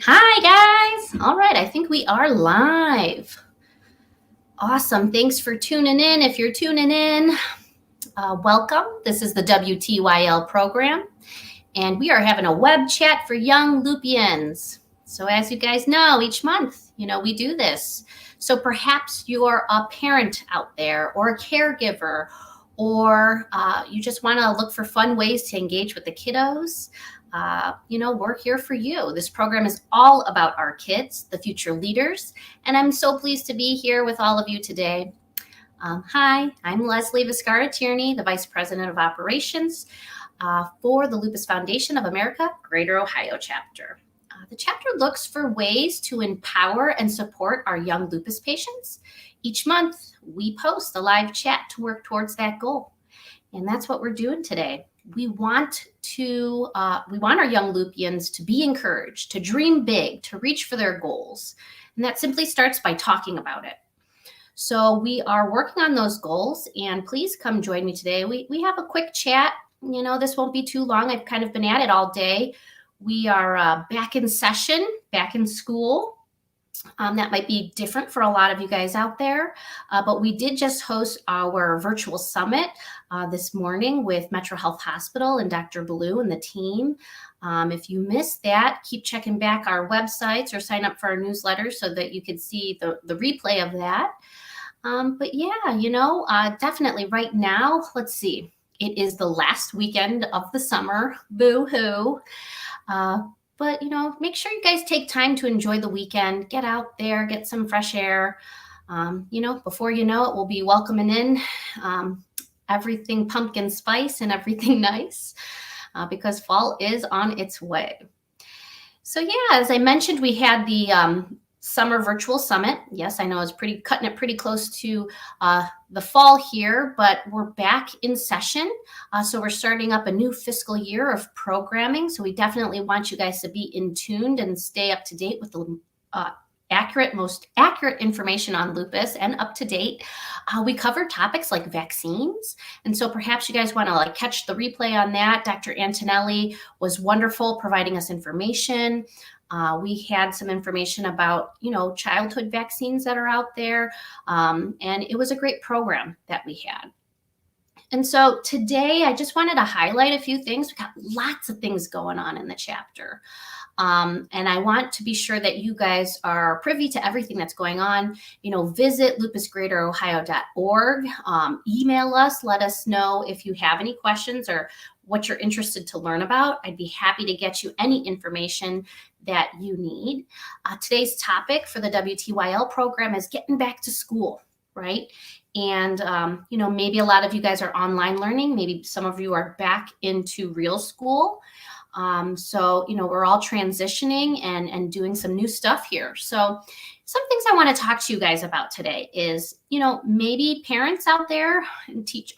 Hi, guys. All right, I think we are live. Awesome. Thanks for tuning in. If you're tuning in, welcome. This is the WTYL program, and we are having a web chat for young Lupians. So, as you guys know, each month, we do this. So, perhaps you're a parent out there or a caregiver, or you just want to look for fun ways to engage with the kiddos. We're here for you. This program is all about our kids, the future leaders, and I'm so pleased to be here with all of you today. Hi, I'm Leslie Viscara-Tierney, the Vice President of Operations for the Lupus Foundation of America, Greater Ohio chapter. The chapter looks for ways to empower and support our young lupus patients. Each month, we post a live chat to work towards that goal. And that's what we're doing today. We want our young Lupians to be encouraged, to dream big, to reach for their goals. And that simply starts by talking about it. So we are working on those goals, and please come join me today. We have a quick chat. This won't be too long. I've kind of been at it all day. We are back in session, back in school. That might be different for a lot of you guys out there, but we did just host our virtual summit this morning with Metro Health Hospital and Dr. Blue and the team. If you missed that, keep checking back our websites or sign up for our newsletter so that you could see the replay of that. But yeah, definitely right now, let's see. It is the last weekend of the summer. Boo-hoo. But, make sure you guys take time to enjoy the weekend. Get out there, get some fresh air. Before you know it, we'll be welcoming in everything pumpkin spice and everything nice because fall is on its way. So, yeah, as I mentioned, we had the summer virtual summit. Yes, I know it's cutting it pretty close to the fall here, but we're back in session. So we're starting up a new fiscal year of programming. So we definitely want you guys to be in tuned and stay up to date with the most accurate information on lupus and up to date. We cover topics like vaccines. And so perhaps you guys want to catch the replay on that. Dr. Antonelli was wonderful providing us information. We had some information about, childhood vaccines that are out there. And it was a great program that we had. And so today I just wanted to highlight a few things. We've got lots of things going on in the chapter. And I want to be sure that you guys are privy to everything that's going on. Visit lupusgreaterohio.org. Email us. Let us know if you have any questions or what you're interested to learn about. I'd be happy to get you any information that you need. Today's topic for the WTYL program is getting back to school, right? And, maybe a lot of you guys are online learning. Maybe some of you are back into real school. So, we're all transitioning and doing some new stuff here. So some things I want to talk to you guys about today is, maybe parents out there and teach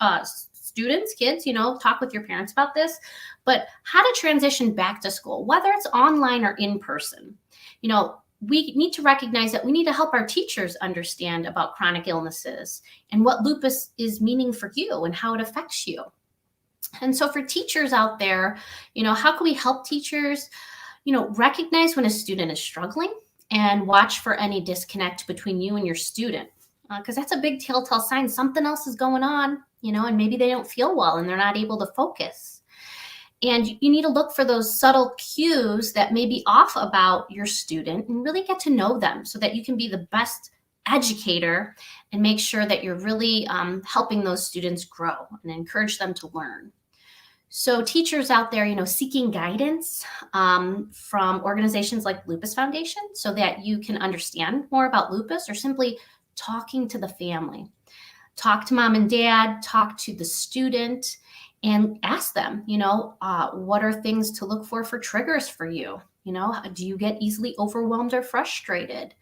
students, kids, talk with your parents about this, but how to transition back to school, whether it's online or in person. We need to recognize that we need to help our teachers understand about chronic illnesses and what lupus is meaning for you and how it affects you. And so for teachers out there, how can we help teachers, recognize when a student is struggling and watch for any disconnect between you and your student? Because that's a big telltale sign something else is going on, and maybe they don't feel well and they're not able to focus. And you need to look for those subtle cues that may be off about your student and really get to know them so that you can be the best educator and make sure that you're really helping those students grow and encourage them to learn. So teachers out there, seeking guidance from organizations like Lupus Foundation so that you can understand more about lupus, or simply talking to the family. Talk to mom and dad, talk to the student, and ask them, what are things to look for triggers for you? Do you get easily overwhelmed or frustrated?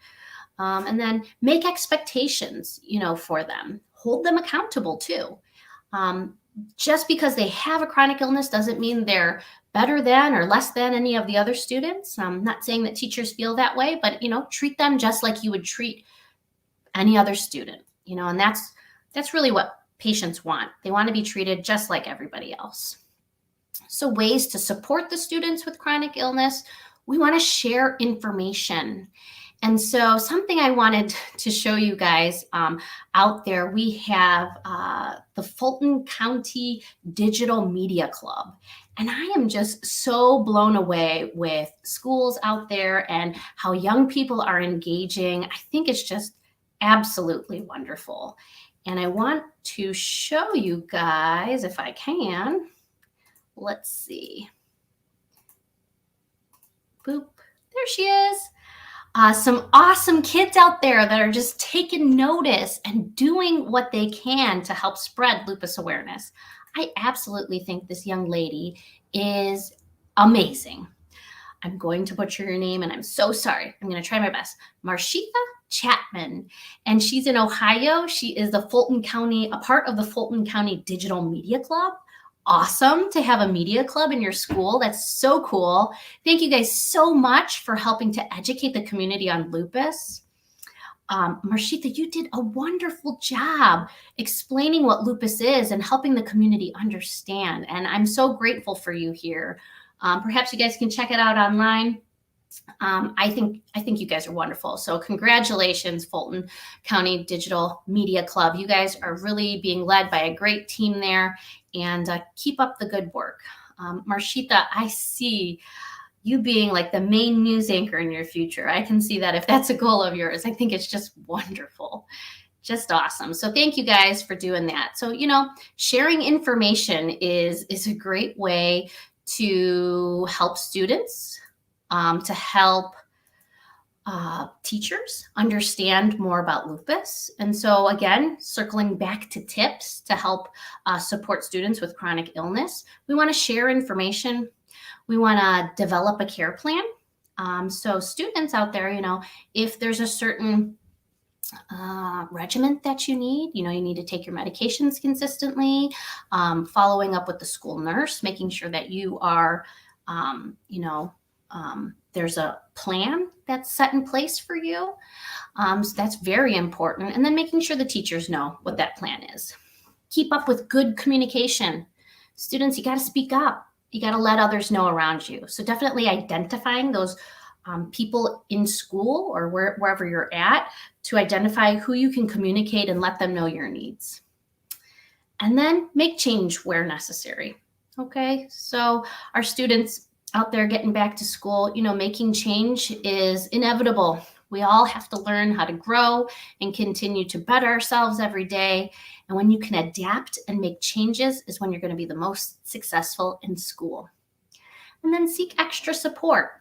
And then make expectations, for them. Hold them accountable too. Just because they have a chronic illness doesn't mean they're better than or less than any of the other students. I'm not saying that teachers feel that way, but, treat them just like you would treat any other student, and that's really what patients want. They want to be treated just like everybody else. So ways to support the students with chronic illness. we want to share information. And so, something I wanted to show you guys out there, we have the Fulton County Digital Media Club. And I am just so blown away with schools out there and how young people are engaging. I think it's just absolutely wonderful. And I want to show you guys, if I can. Let's see. Boop. There she is. Some awesome kids out there that are just taking notice and doing what they can to help spread lupus awareness. I absolutely think this young lady is amazing. I'm going to butcher your name and I'm so sorry. I'm going to try my best. Marshitha Chapman. And she's in Ohio. She is a part of the Fulton County Digital Media Club. Awesome to have a media club in your school. That's so cool. Thank you guys so much for helping to educate the community on lupus. Marshitha, you did a wonderful job explaining what lupus is and helping the community understand. And I'm so grateful for you here. Perhaps you guys can check it out online. I think you guys are wonderful. So congratulations, Fulton County Digital Media Club. You guys are really being led by a great team there, and keep up the good work. Marshitha, I see you being like the main news anchor in your future. I can see that if that's a goal of yours. I think it's just wonderful. Just awesome. So thank you guys for doing that. So, sharing information is a great way to help students, to help teachers understand more about lupus. And so again, circling back to tips to help support students with chronic illness, we want to share information. We want to develop a care plan. So students out there, if there's a certain regimen that you need to take your medications consistently, following up with the school nurse, making sure that you are, there's a plan that's set in place for you. So that's very important. And then making sure the teachers know what that plan is. Keep up with good communication. Students, you got to speak up. You got to let others know around you. So definitely identifying those people in school or wherever you're at to identify who you can communicate and let them know your needs. And then make change where necessary. Okay, so our students out there getting back to school, making change is inevitable. We all have to learn how to grow and continue to better ourselves every day. And when you can adapt and make changes is when you're going to be the most successful in school. And then seek extra support.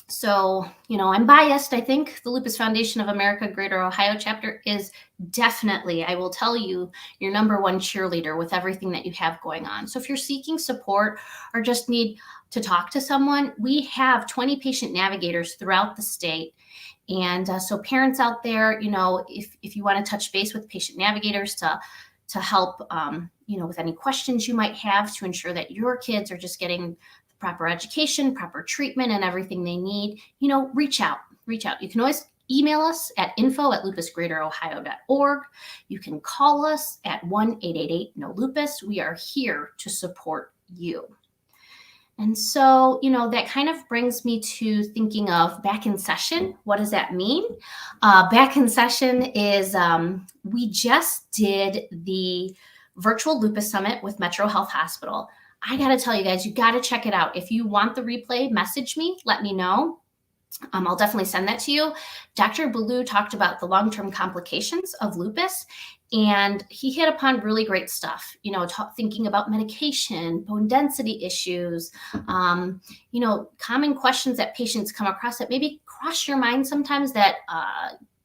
So, I'm biased. I think the Lupus Foundation of America Greater Ohio chapter is definitely, I will tell you, your number one cheerleader with everything that you have going on. So if you're seeking support or just need to talk to someone, we have 20 patient navigators throughout the state. And so parents out there, if you want to touch base with patient navigators to help, with any questions you might have to ensure that your kids are just getting proper education, proper treatment, and everything they need, reach out. You can always email us at info@lupusgreaterohio.org. You can call us at 1-888-NO-LUPUS. We are here to support you. And so, that kind of brings me to thinking of back in session. What does that mean? Back in session is we just did the virtual lupus summit with Metro Health Hospital. I got to tell you guys, you got to check it out. If you want the replay, message me, let me know. I'll definitely send that to you. Dr. Ballou talked about the long-term complications of lupus, and he hit upon really great stuff, thinking about medication, bone density issues, common questions that patients come across that maybe cross your mind sometimes that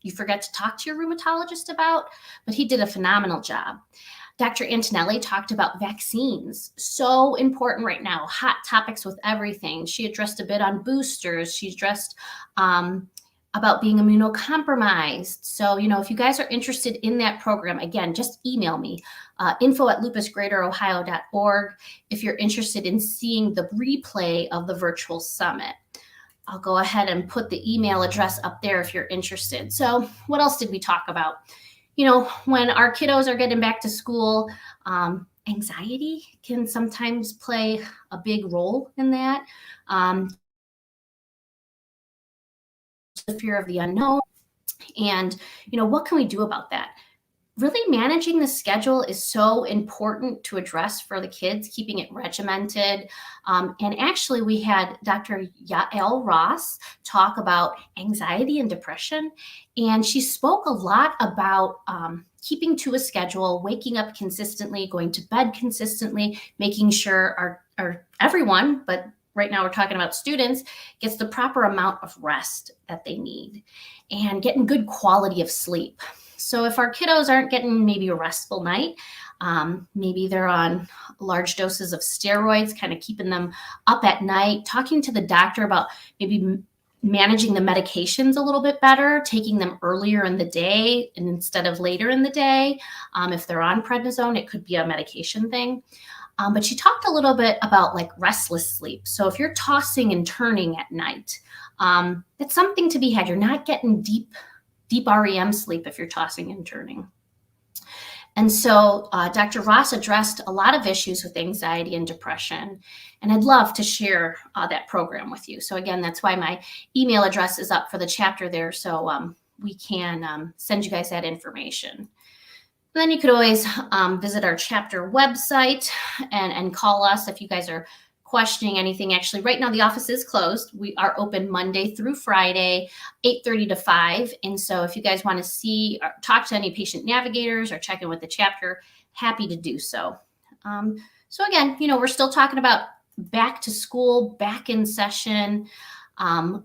you forget to talk to your rheumatologist about, but he did a phenomenal job. Dr. Antonelli talked about vaccines, so important right now, hot topics with everything. She addressed a bit on boosters. She addressed about being immunocompromised. So, if you guys are interested in that program, again, just email me, info@lupusgreaterohio.org if you're interested in seeing the replay of the virtual summit. I'll go ahead and put the email address up there if you're interested. So what else did we talk about? When our kiddos are getting back to school, anxiety can sometimes play a big role in that. fear of the unknown. And, what can we do about that? Really managing the schedule is so important to address for the kids, keeping it regimented. And actually, we had Dr. Yael Ross talk about anxiety and depression. And she spoke a lot about keeping to a schedule, waking up consistently, going to bed consistently, making sure our everyone, but right now we're talking about students, gets the proper amount of rest that they need and getting good quality of sleep. So if our kiddos aren't getting maybe a restful night, maybe they're on large doses of steroids, kind of keeping them up at night, talking to the doctor about maybe managing the medications a little bit better, taking them earlier in the day and instead of later in the day. If they're on prednisone, it could be a medication thing. But she talked a little bit about like restless sleep. So if you're tossing and turning at night, it's something to be had. You're not getting deep REM sleep if you're tossing and turning. And so Dr. Ross addressed a lot of issues with anxiety and depression, and I'd love to share that program with you. So again, that's why my email address is up for the chapter there, so we can send you guys that information. And then you could always visit our chapter website and call us if you guys are questioning anything. Actually, right now the office is closed. We are open Monday through Friday, 8:30 to 5. And so if you guys want to see or talk to any patient navigators or check in with the chapter, happy to do so. So again, we're still talking about back to school, back in session.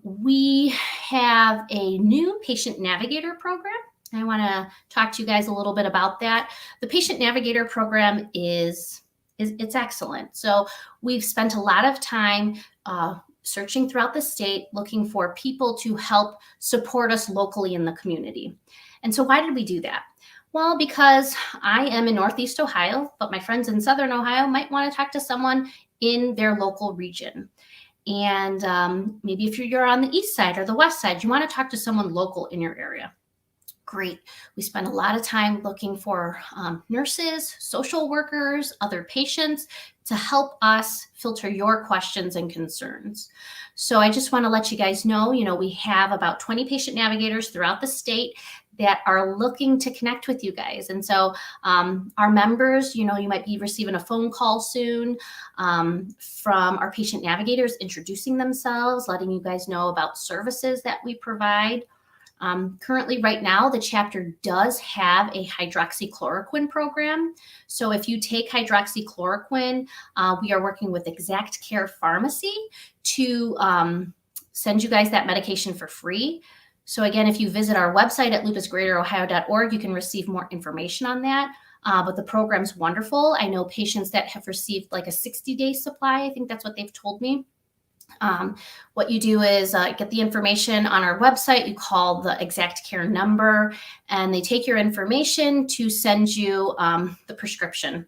We have a new patient navigator program. I want to talk to you guys a little bit about that. The patient navigator program it's excellent. So we've spent a lot of time searching throughout the state, looking for people to help support us locally in the community. And so why did we do that? Well, because I am in Northeast Ohio, but my friends in Southern Ohio might want to talk to someone in their local region. And maybe if you're on the east side or the west side, you want to talk to someone local in your area. Great. We spend a lot of time looking for nurses, social workers, other patients to help us filter your questions and concerns. So I just want to let you guys know, we have about 20 patient navigators throughout the state that are looking to connect with you guys. And so our members, you might be receiving a phone call soon from our patient navigators introducing themselves, letting you guys know about services that we provide. Currently, right now, the chapter does have a hydroxychloroquine program. So if you take hydroxychloroquine, we are working with Exact Care Pharmacy to send you guys that medication for free. So again, if you visit our website at lupusgreaterohio.org, you can receive more information on that. But the program's wonderful. I know patients that have received like a 60-day supply. I think that's what they've told me. What you do is get the information on our website. You call the Exact Care number, and they take your information to send you the prescription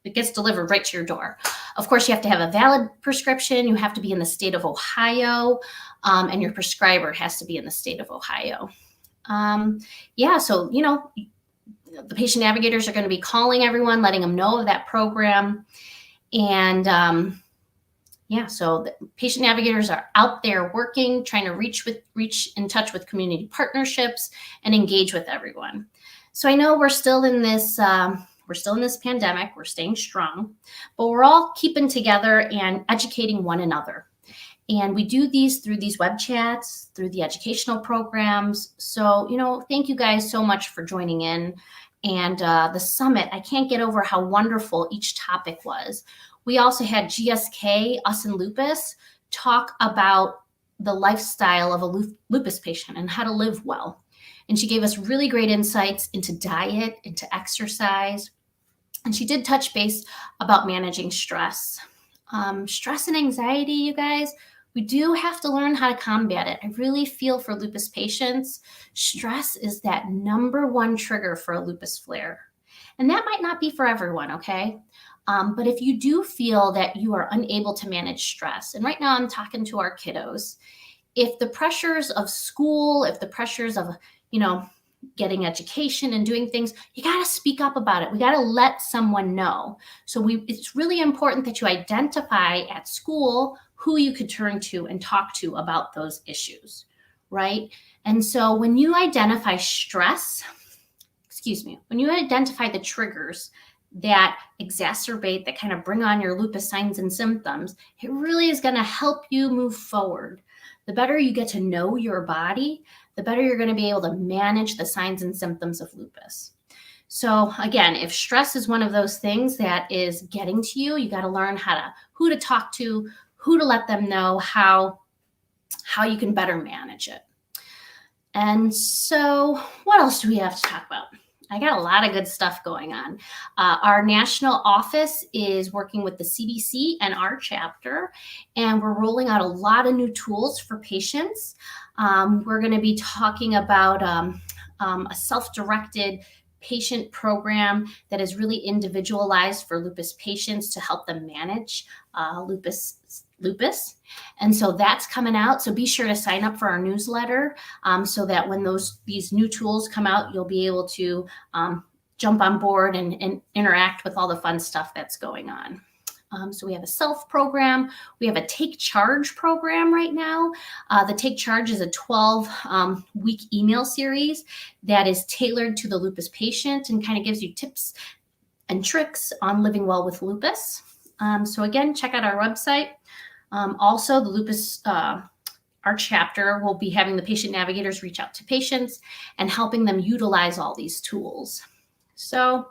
it gets delivered right to your door. Of course, you have to have a valid prescription. You have to be in the state of Ohio, and your prescriber has to be in the state of Ohio. So, the patient navigators are going to be calling everyone, letting them know of that program. And so the patient navigators are out there working, trying to reach in touch with community partnerships and engage with everyone. So I know we're still in this pandemic. We're staying strong, but we're all keeping together and educating one another. And we do these through these web chats, through the educational programs. So, thank you guys so much for joining in. And the summit, I can't get over how wonderful each topic was. We also had GSK, Us and Lupus, talk about the lifestyle of a lupus patient and how to live well. And she gave us really great insights into diet, into exercise. And she did touch base about managing stress. Stress and anxiety, you guys, we do have to learn how to combat it. I really feel for lupus patients, stress is that number one trigger for a lupus flare. And that might not be for everyone, okay? But if you do feel that you are unable to manage stress, and right now I'm talking to our kiddos, if the pressures of school, if the pressures of, getting education and doing things, you got to speak up about it. We got to let someone know. So it's really important that you identify at school who you could turn to and talk to about those issues, right? And so when you identify when you identify the triggers that exacerbate, that kind of bring on your lupus signs and symptoms, it really is going to help you move forward. The better you get to know your body, the better you're going to be able to manage the signs and symptoms of lupus. So again, if stress is one of those things that is getting to you, you got to learn who to talk to, who to let them know, how you can better manage it. And so what else do we have to talk about? I got a lot of good stuff going on. Our national office is working with the CDC and our chapter, and we're rolling out a lot of new tools for patients. We're going to be talking about a self-directed patient program that is really individualized for lupus patients to help them manage lupus. And so that's coming out. So be sure to sign up for our newsletter so that when these new tools come out, you'll be able to jump on board and interact with all the fun stuff that's going on. So we have a self program. We have a take charge program right now. The take charge is a 12-week email series that is tailored to the lupus patient and kind of gives you tips and tricks on living well with lupus. So again, check out our website. Also, the lupus, our chapter will be having the patient navigators reach out to patients and helping them utilize all these tools. So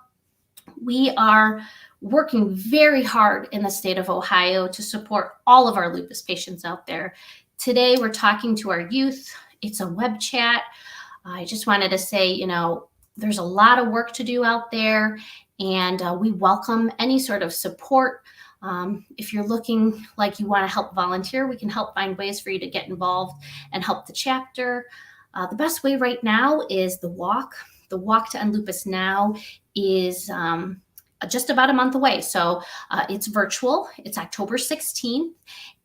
we are working very hard in the state of Ohio to support all of our lupus patients out there. Today, we're talking to our youth. It's a web chat. I just wanted to say, there's a lot of work to do out there, and we welcome any sort of support. If you're looking like you want to help volunteer, we can help find ways for you to get involved and help the chapter. The best way right now is the walk. The Walk to End Lupus Now is just about a month away. So it's virtual. It's October 16th.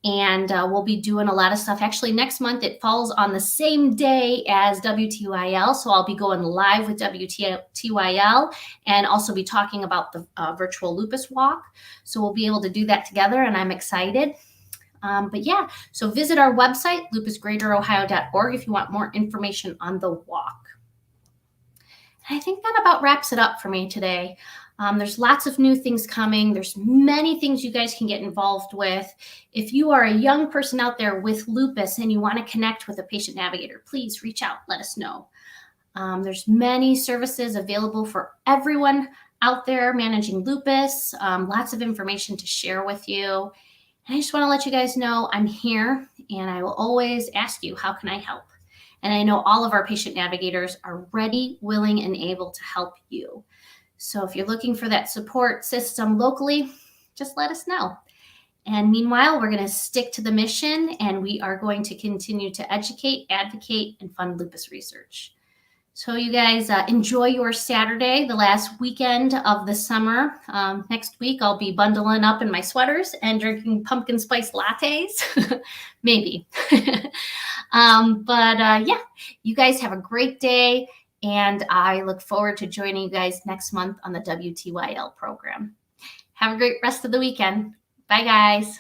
And we'll be doing a lot of stuff. Actually, next month, it falls on the same day as WTYL. So I'll be going live with WTYL and also be talking about the virtual lupus walk. So we'll be able to do that together, and I'm excited. But yeah, so visit our website, lupusgreaterohio.org, if you want more information on the walk. And I think that about wraps it up for me today. There's lots of new things coming. There's many things you guys can get involved with. If you are a young person out there with lupus and you want to connect with a patient navigator, please reach out, let us know. There's many services available for everyone out there managing lupus, lots of information to share with you. And I just want to let you guys know I'm here, and I will always ask you, how can I help? And I know all of our patient navigators are ready, willing, and able to help you. So if you're looking for that support system locally, just let us know. And meanwhile, we're going to stick to the mission, and we are going to continue to educate, advocate, and fund lupus research. So you guys enjoy your Saturday, the last weekend of the summer. Next week, I'll be bundling up in my sweaters and drinking pumpkin spice lattes. Maybe. Yeah, you guys have a great day. And I look forward to joining you guys next month on the WTYL program. Have a great rest of the weekend. Bye, guys.